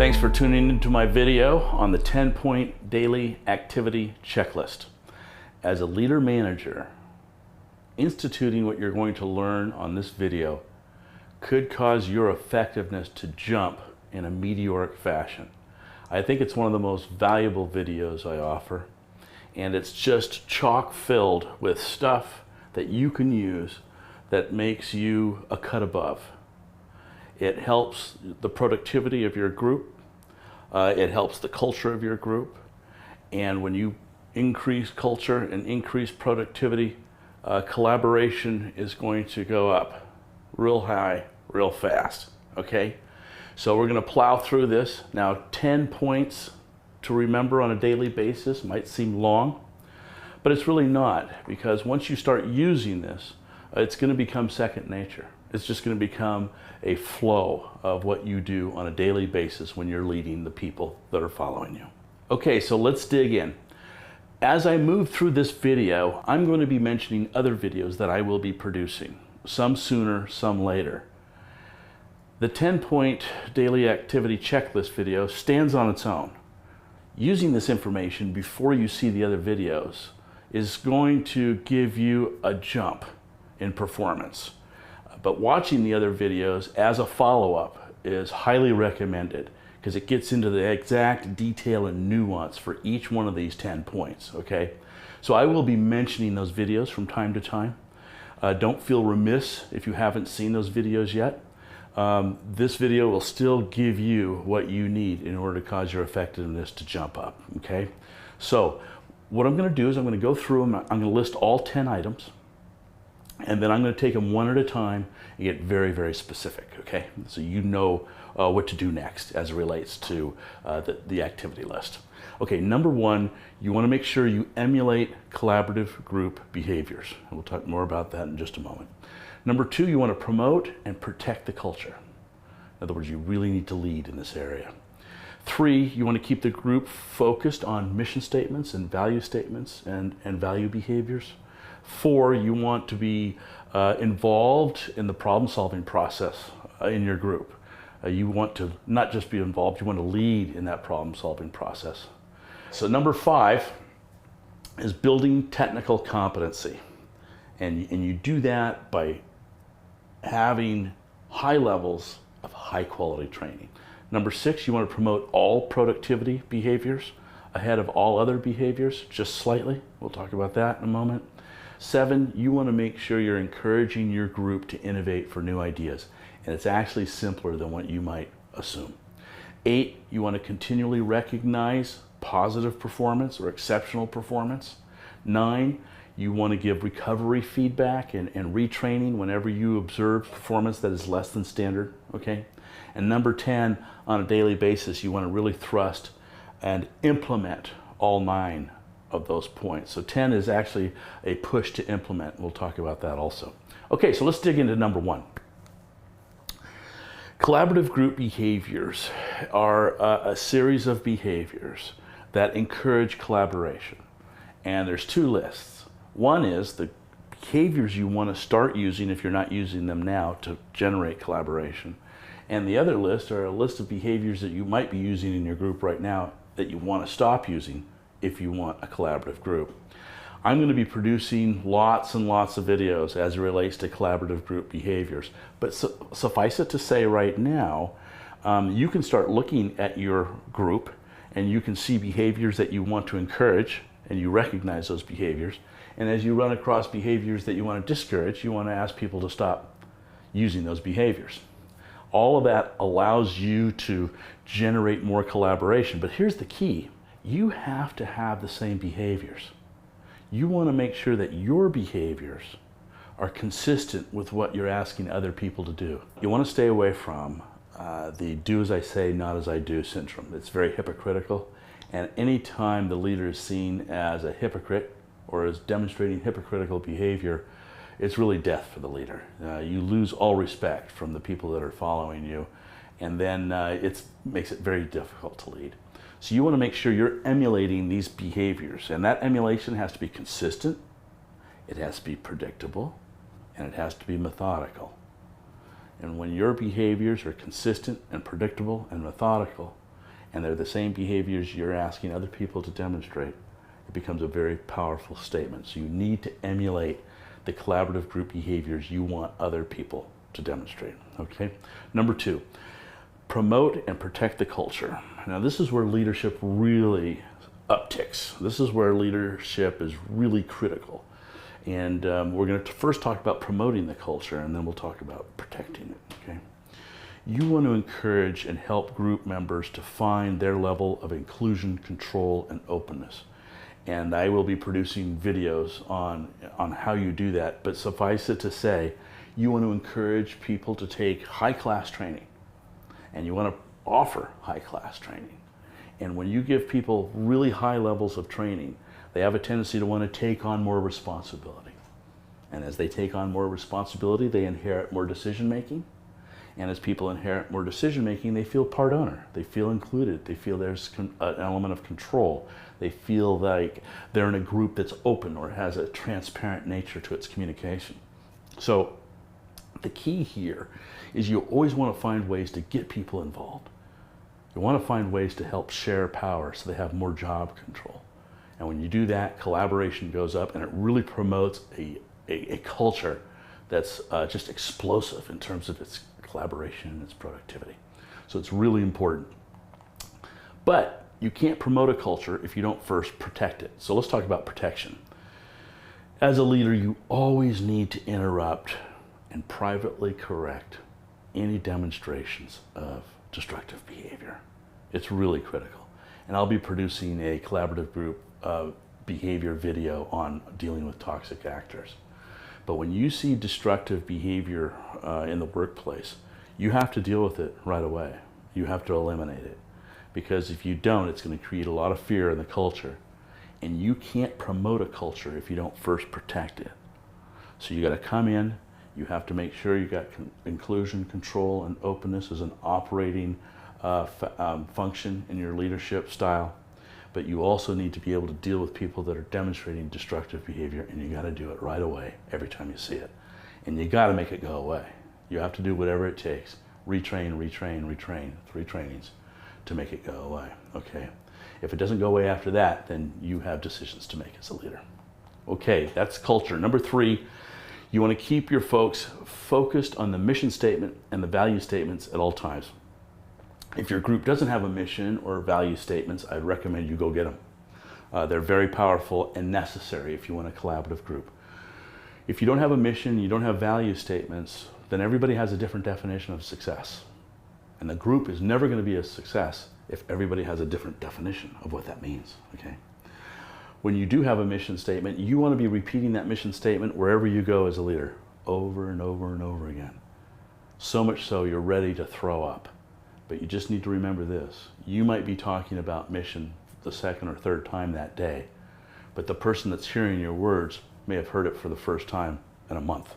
Thanks for tuning into my video on the 10-point daily activity checklist. As a leader manager, instituting what you're going to learn on this video could cause your effectiveness to jump in a meteoric fashion. I think it's one of the most valuable videos I offer, and it's just chock filled with stuff that you can use that makes you a cut above. It helps the productivity of your group. It helps the culture of your group. And when you increase culture and increase productivity, collaboration is going to go up real high, real fast, okay? So we're gonna plow through this. Now, 10 points to remember on a daily basis might seem long, but it's really not, because once you start using this, it's gonna become second nature. It's just gonna become a flow of what you do on a daily basis when you're leading the people that are following you. Okay, so let's dig in. As I move through this video, I'm going to be mentioning other videos that I will be producing, some sooner, some later. The 10-point daily activity checklist video stands on its own. Using this information before you see the other videos is going to give you a jump in performance. But watching the other videos as a follow-up is highly recommended because it gets into the exact detail and nuance for each one of these 10 points, okay? So I will be mentioning those videos from time to time. Don't feel remiss if you haven't seen those videos yet. This video will still give you what you need in order to cause your effectiveness to jump up, okay? So what I'm gonna do is I'm gonna go through them. I'm gonna list all 10 items, and then I'm going to take them one at a time and get very, very specific, okay? So you know what to do next as it relates to the activity list. Okay, number one, you want to make sure you emulate collaborative group behaviors. And we'll talk more about that in just a moment. Number two, you want to promote and protect the culture. In other words, you really need to lead in this area. Three, you want to keep the group focused on mission statements and value statements and value behaviors. Four, you want to be involved in the problem-solving process in your group. You want to not just be involved, you want to lead in that problem-solving process. So number five is building technical competency. And you do that by having high levels of high-quality training. Number six, you want to promote all productivity behaviors ahead of all other behaviors, just slightly. We'll talk about that in a moment. Seven, you want to make sure you're encouraging your group to innovate for new ideas. And it's actually simpler than what you might assume. Eight, you want to continually recognize positive performance or exceptional performance. Nine, you want to give recovery feedback and retraining whenever you observe performance that is less than standard, okay? And number 10, on a daily basis, you want to really thrust and implement all 9 of those points. So 10 is actually a push to implement. We'll talk about that also. Okay, so let's dig into number one. Collaborative group behaviors are a series of behaviors that encourage collaboration. And there's two lists. One is the behaviors you want to start using if you're not using them now to generate collaboration. And the other list are a list of behaviors that you might be using in your group right now that you want to stop using if you want a collaborative group. I'm going to be producing lots and lots of videos as it relates to collaborative group behaviors. But suffice it to say right now, you can start looking at your group and you can see behaviors that you want to encourage, and you recognize those behaviors. And as you run across behaviors that you want to discourage, you want to ask people to stop using those behaviors. All of that allows you to generate more collaboration. But here's the key. You have to have the same behaviors. You want to make sure that your behaviors are consistent with what you're asking other people to do. You want to stay away from the do as I say, not as I do syndrome. It's very hypocritical. And anytime the leader is seen as a hypocrite or is demonstrating hypocritical behavior, it's really death for the leader. You lose all respect from the people that are following you, and then it makes it very difficult to lead. So you want to make sure you're emulating these behaviors, and that emulation has to be consistent, it has to be predictable, and it has to be methodical. And when your behaviors are consistent and predictable and methodical, and they're the same behaviors you're asking other people to demonstrate, it becomes a very powerful statement. So you need to emulate the collaborative group behaviors you want other people to demonstrate, okay? Number 2, promote and protect the culture. Now this is where leadership really upticks. This is where leadership is really critical. And we're going to first talk about promoting the culture, and then we'll talk about protecting it, okay? You want to encourage and help group members to find their level of inclusion, control, and openness. And I will be producing videos on how you do that, but suffice it to say, you want to encourage people to take high-class training, and you want to offer high-class training. And when you give people really high levels of training, they have a tendency to want to take on more responsibility. And as they take on more responsibility, they inherit more decision-making. And as people inherit more decision-making, they feel part owner. They feel included. They feel there's an element of control. They feel like they're in a group that's open or has a transparent nature to its communication. So the key here is you always want to find ways to get people involved. You want to find ways to help share power so they have more job control. And when you do that, collaboration goes up, and it really promotes a culture that's just explosive in terms of its collaboration and its productivity. So it's really important. But you can't promote a culture if you don't first protect it. So let's talk about protection. As a leader, you always need to interrupt and privately correct any demonstrations of destructive behavior. It's really critical. And I'll be producing a collaborative group behavior video on dealing with toxic actors. But when you see destructive behavior in the workplace, you have to deal with it right away. You have to eliminate it. Because if you don't, it's going to create a lot of fear in the culture. And you can't promote a culture if you don't first protect it. So you got to come in, you have to make sure you got inclusion, control, and openness as an operating function in your leadership style. But you also need to be able to deal with people that are demonstrating destructive behavior, and you got to do it right away every time you see it. And you got to make it go away. You have to do whatever it takes. Retrain, retrain, retrain, 3 trainings to make it go away, okay? If it doesn't go away after that, then you have decisions to make as a leader. Okay, that's culture. Number 3, you want to keep your folks focused on the mission statement and the value statements at all times. If your group doesn't have a mission or value statements, I'd recommend you go get them. They're very powerful and necessary if you want a collaborative group. If you don't have a mission, you don't have value statements, then everybody has a different definition of success. And the group is never going to be a success if everybody has a different definition of what that means, okay? When you do have a mission statement, you want to be repeating that mission statement wherever you go as a leader, over and over and over again. So much so you're ready to throw up. But you just need to remember this. You might be talking about mission the 2nd or 3rd time that day, but the person that's hearing your words may have heard it for the first time in a month.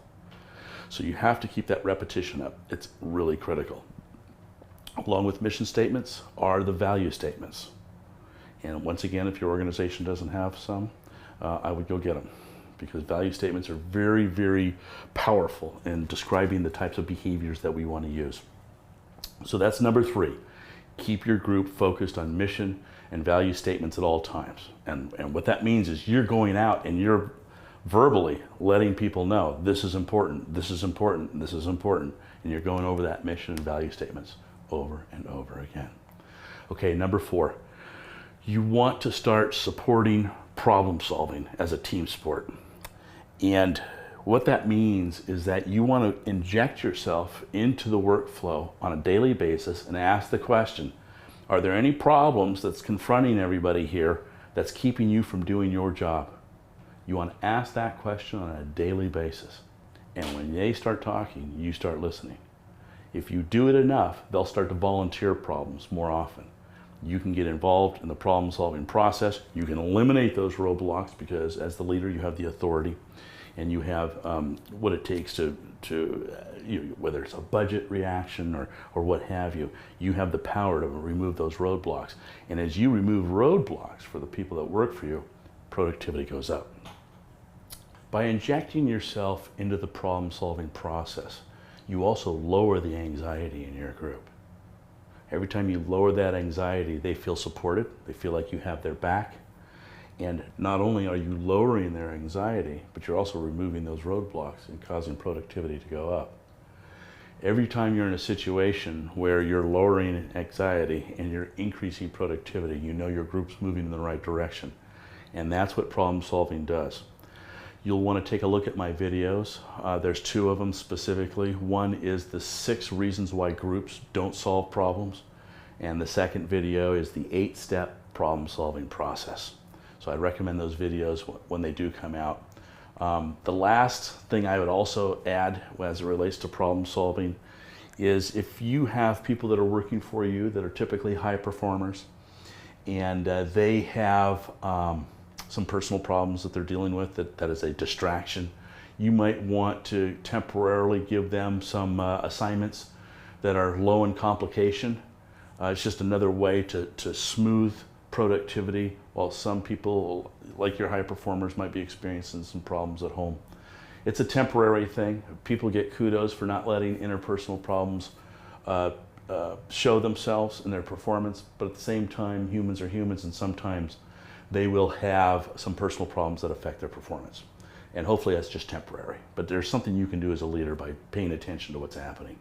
So you have to keep that repetition up. It's really critical. Along with mission statements are the value statements. And once again, if your organization doesn't have some, I would go get them, because value statements are very, very powerful in describing the types of behaviors that we want to use. So that's number 3. Keep your group focused on mission and value statements at all times. And what that means is you're going out and you're verbally letting people know this is important, this is important, this is important. And you're going over that mission and value statements over and over again. Okay, number 4. You want to start supporting problem solving as a team sport. And what that means is that you want to inject yourself into the workflow on a daily basis and ask the question, are there any problems that's confronting everybody here that's keeping you from doing your job? You want to ask that question on a daily basis. And when they start talking, you start listening. If you do it enough, they'll start to volunteer problems more often. You can get involved in the problem-solving process. You can eliminate those roadblocks because as the leader, you have the authority. And you have what it takes to whether it's a budget reaction or what have you, you have the power to remove those roadblocks. And as you remove roadblocks for the people that work for you, productivity goes up. By injecting yourself into the problem-solving process, you also lower the anxiety in your group. Every time you lower that anxiety, they feel supported, they feel like you have their back. And not only are you lowering their anxiety, but you're also removing those roadblocks and causing productivity to go up. Every time you're in a situation where you're lowering anxiety and you're increasing productivity, you know your group's moving in the right direction. And that's what problem solving does. You'll want to take a look at my videos. There's 2 of them specifically. One is the 6 reasons why groups don't solve problems. And the second video is the 8-step problem solving process. So I recommend those videos when they do come out. The last thing I would also add as it relates to problem solving is if you have people that are working for you that are typically high performers and they have some personal problems that they're dealing with that is a distraction, you might want to temporarily give them some assignments that are low in complication. It's just another way to smooth productivity while some people, like your high performers, might be experiencing some problems at home. It's a temporary thing. People get kudos for not letting interpersonal problems show themselves in their performance, but at the same time, humans are humans, and sometimes they will have some personal problems that affect their performance. And hopefully that's just temporary. But there's something you can do as a leader by paying attention to what's happening.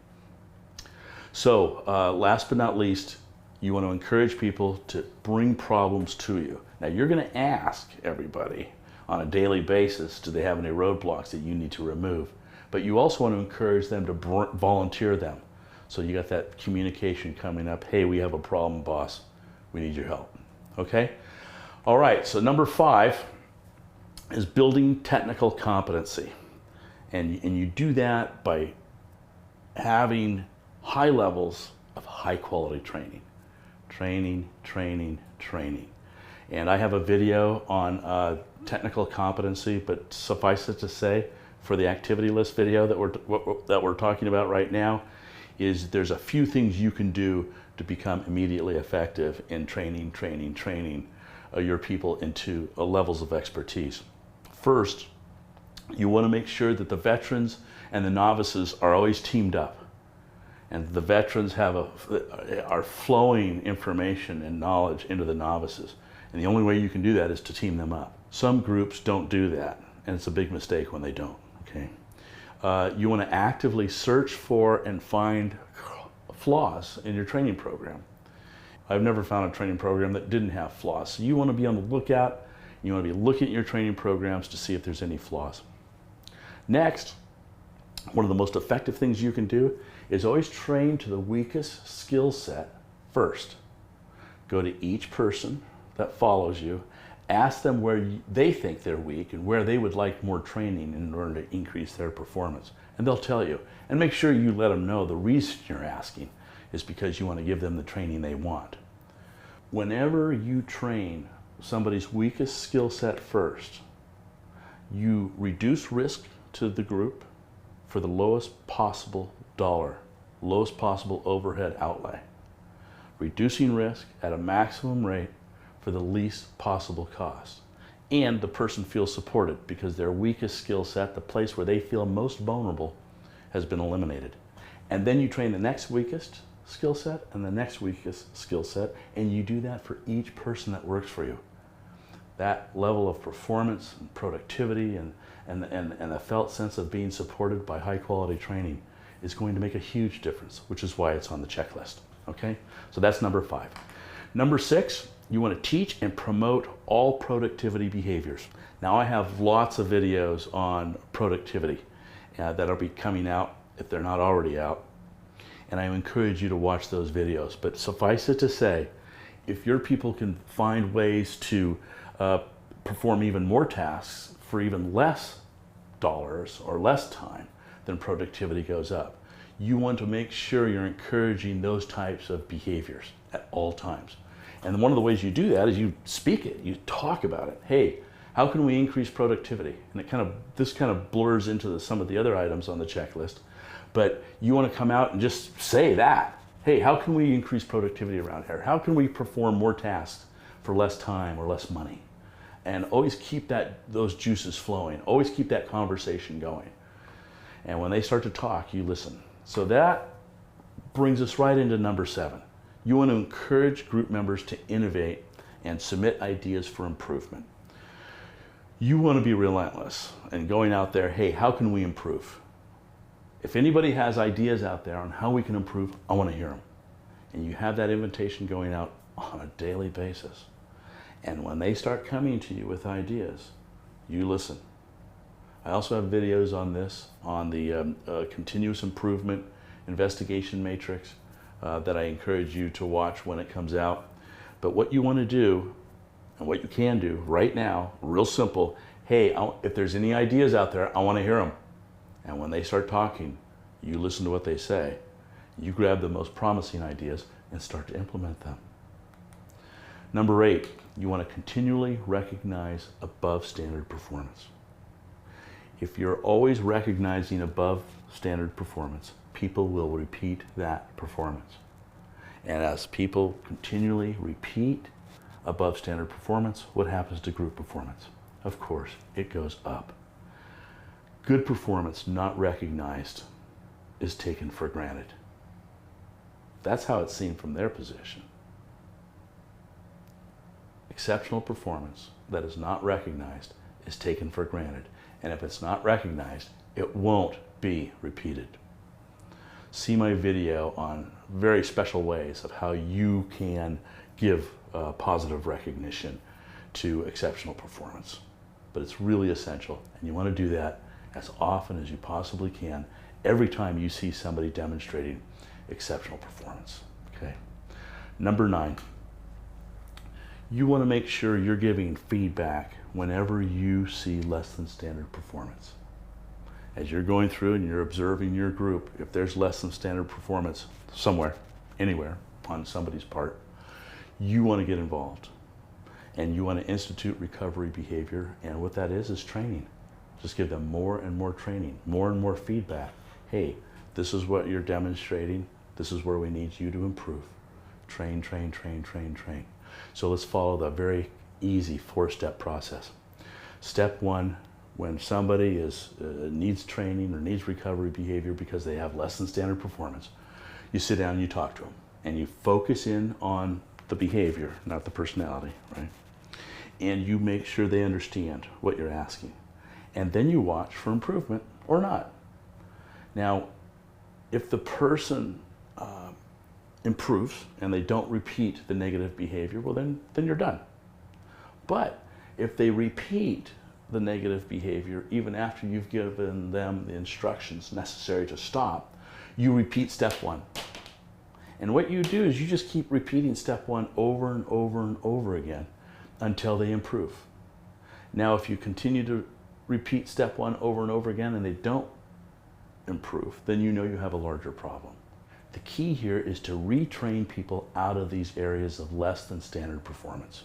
So last but not least, you want to encourage people to bring problems to you. Now you're going to ask everybody on a daily basis, do they have any roadblocks that you need to remove? But you also want to encourage them to volunteer them. So you got that communication coming up. Hey, we have a problem, boss. We need your help. Okay? All right, so number 5 is building technical competency. And you do that by having high levels of high quality training. Training, training, training. And I have a video on technical competency, but suffice it to say, for the activity list video that we're talking about right now, is there's a few things you can do to become immediately effective in training your people into levels of expertise. First, you want to make sure that the veterans and the novices are always teamed up, and the veterans are flowing information and knowledge into the novices. And the only way you can do that is to team them up. Some groups don't do that, and it's a big mistake when they don't. Okay, you want to actively search for and find flaws in your training program. I've never found a training program that didn't have flaws. So you want to be on the lookout. You want to be looking at your training programs to see if there's any flaws. Next, one of the most effective things you can do is always train to the weakest skill set first. Go to each person that follows you, ask them where they think they're weak and where they would like more training in order to increase their performance. And they'll tell you. And make sure you let them know the reason you're asking is because you want to give them the training they want. Whenever you train somebody's weakest skill set first, you reduce risk to the group for the lowest possible dollar, lowest possible overhead outlay. Reducing risk at a maximum rate for the least possible cost. And the person feels supported because their weakest skill set, the place where they feel most vulnerable, has been eliminated. And then you train the next weakest skill set and the next weakest skill set, and you do that for each person that works for you. That level of performance and productivity and the felt sense of being supported by high quality training is going to make a huge difference, which is why it's on the checklist. Okay, so that's number 5. Number 6, you want to teach and promote all productivity behaviors. Now I have lots of videos on productivity that'll be coming out if they're not already out, and I encourage you to watch those videos. But suffice it to say, if your people can find ways to perform even more tasks for even less dollars or less time, then productivity goes up. You want to make sure you're encouraging those types of behaviors at all times. And one of the ways you do that is you speak it, you talk about it. Hey, how can we increase productivity? And this kind of blurs into some of the other items on the checklist, but you want to come out and just say that. Hey, how can we increase productivity around here? How can we perform more tasks for less time or less money? And always keep those juices flowing. Always keep that conversation going. And when they start to talk, you listen. So that brings us right into number 7. You want to encourage group members to innovate and submit ideas for improvement. You want to be relentless and going out there, hey, how can we improve? If anybody has ideas out there on how we can improve, I want to hear them. And you have that invitation going out on a daily basis. And when they start coming to you with ideas, you listen. I also have videos on this, on the continuous improvement investigation matrix that I encourage you to watch when it comes out. But what you want to do, and what you can do right now, real simple, hey, if there's any ideas out there, I want to hear them. And when they start talking, you listen to what they say. You grab the most promising ideas and start to implement them. Number 8, you want to continually recognize above standard performance. If you're always recognizing above standard performance, people will repeat that performance. And as people continually repeat above standard performance, what happens to group performance? Of course, it goes up. Good performance not recognized is taken for granted. That's how it's seen from their position. Exceptional performance that is not recognized is taken for granted. And if it's not recognized, it won't be repeated. See my video on very special ways of how you can give positive recognition to exceptional performance. But it's really essential, and you want to do that as often as you possibly can every time you see somebody demonstrating exceptional performance. Okay. Number 9, you want to make sure you're giving feedback whenever you see less than standard performance. As you're going through and you're observing your group, if there's less than standard performance somewhere, anywhere on somebody's part, you want to get involved. And you want to institute recovery behavior, and what that is training. Just give them more and more training, more and more feedback. Hey, this is what you're demonstrating. This is where we need you to improve. Train, train, train, train, train. So let's follow the very easy 4-step process. Step 1, when somebody needs training or needs recovery behavior because they have less than standard performance, you sit down and you talk to them, and you focus in on the behavior, not the personality, right? And you make sure they understand what you're asking. And then you watch for improvement or not. Now, if the person improves and they don't repeat the negative behavior, well then you're done. But if they repeat the negative behavior even after you've given them the instructions necessary to stop, you repeat step 1. And what you do is you just keep repeating step 1 over and over and over again until they improve. Now, if you continue to repeat step 1 over and over again and they don't improve, then you know you have a larger problem. The key here is to retrain people out of these areas of less than standard performance.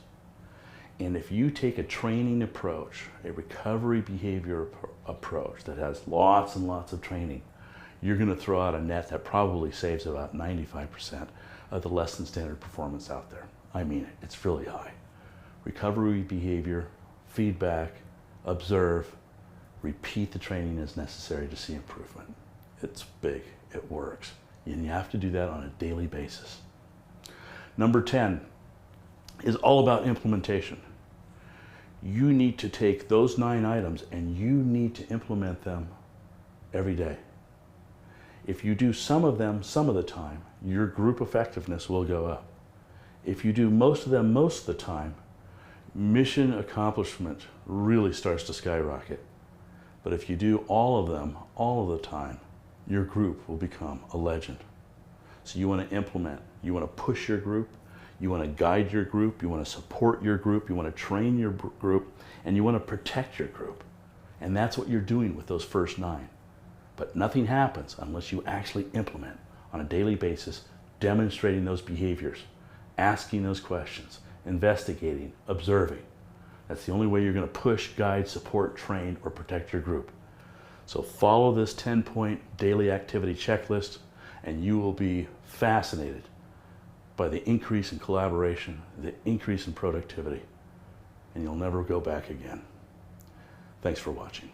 And if you take a training approach, a recovery behavior approach that has lots and lots of training, you're going to throw out a net that probably saves about 95% of the less than standard performance out there. I mean it, it's really high. Recovery behavior, feedback, observe, repeat the training as necessary to see improvement. It's big, it works. And you have to do that on a daily basis. Number 10 is all about implementation. You need to take those 9 items and you need to implement them every day. If you do some of them some of the time, your group effectiveness will go up. If you do most of them most of the time, mission accomplishment really starts to skyrocket. But if you do all of them all of the time, your group will become a legend. So you want to implement, you want to push your group, you want to guide your group, you want to support your group, you want to train your group, and you want to protect your group. And that's what you're doing with those first 9. But nothing happens unless you actually implement on a daily basis, demonstrating those behaviors, asking those questions, investigating, observing. That's the only way you're going to push, guide, support, train, or protect your group. So follow this 10-point daily activity checklist, and you will be fascinated by the increase in collaboration, the increase in productivity, and you'll never go back again. Thanks for watching.